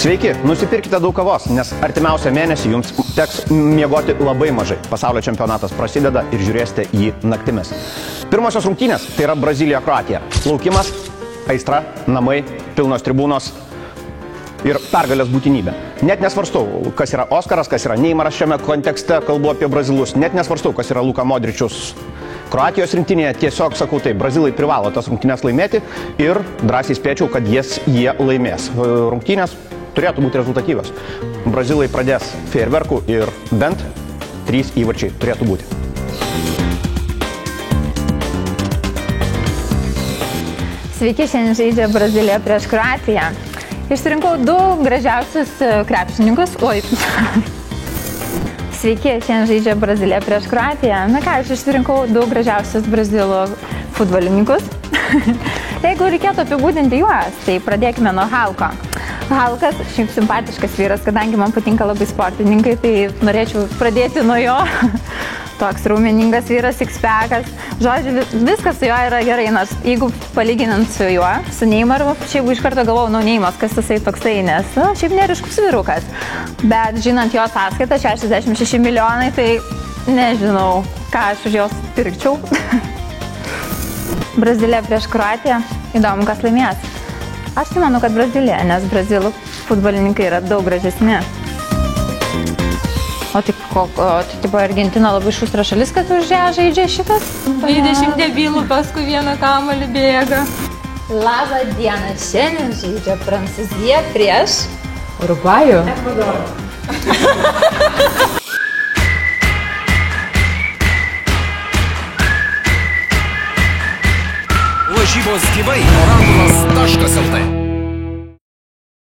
Sveiki, nusipirkite daug kavos, nes artimiausią mėnesį jums teks miegoti labai mažai. Pasaulio čempionatas prasideda ir žiūrėsite jį naktimis. Pirmosios rungtynės tai yra Brazilija-Kroatija. Laukimas, aistra, namai, pilnos tribūnos ir pergalės būtinybė. Net nesvarstau, kas yra Oskaras, kas yra Neimaras šiame kontekste, kalbu apie brazilus. Net nesvarstau, kas yra Luka Modričius Kroatijos rinktinėje. Tiesiog sakau taip, brazilai privalo tas rungtynės laimėti ir drąsiai spėčiau, kad jie laimės. Rungtynės turėtų būti rezultatyvios. Brazilai pradės fejerverkų ir bent 3 įvarčiai turėtų būti. Sveiki, šiandien žaidžia Brazilija prieš Kroatiją. Išsirinkau 2 gražiausius krepšininkus. Sveiki, šiandien žaidžia Brazilija prieš Kroatiją. Na ką, aš išsirinkau 2 gražiausius brazilų futbolininkus. Jeigu reikėtų apibūdinti juos, tai pradėkime nuo Halko. Halkas, šiaip simpatiškas vyras, kadangi man patinka labai sportininkai, tai norėčiau pradėti nuo jo. Toks raumeningas vyras, sixpackas. Žodžiu, viskas su juo yra gerai, nors jeigu palyginant su juo, su Neimaru, šiaip iš karto galvojau, Neimas, kas jisai toksai, nes šiaip neriškus vyrukas. Bet žinant jo sąskaitą, 66 milijonai, tai nežinau, ką aš už jos pirkčiau. Brazilija prieš Kroatiją, įdomu, kas laimės. Aš tai manau, kad Brazilija, nes brazilų futbolininkai yra daug gražesni. O tai Argentina labai šustra šalis, kad už ją žaidžia šitas? 20 debilų paskui vieną kamuolį bėga. Labą dieną, šiandien žaidžia Prancūzija prieš Urugvajų. Ekvadorą. Lažybos gyvai, orangulas.lt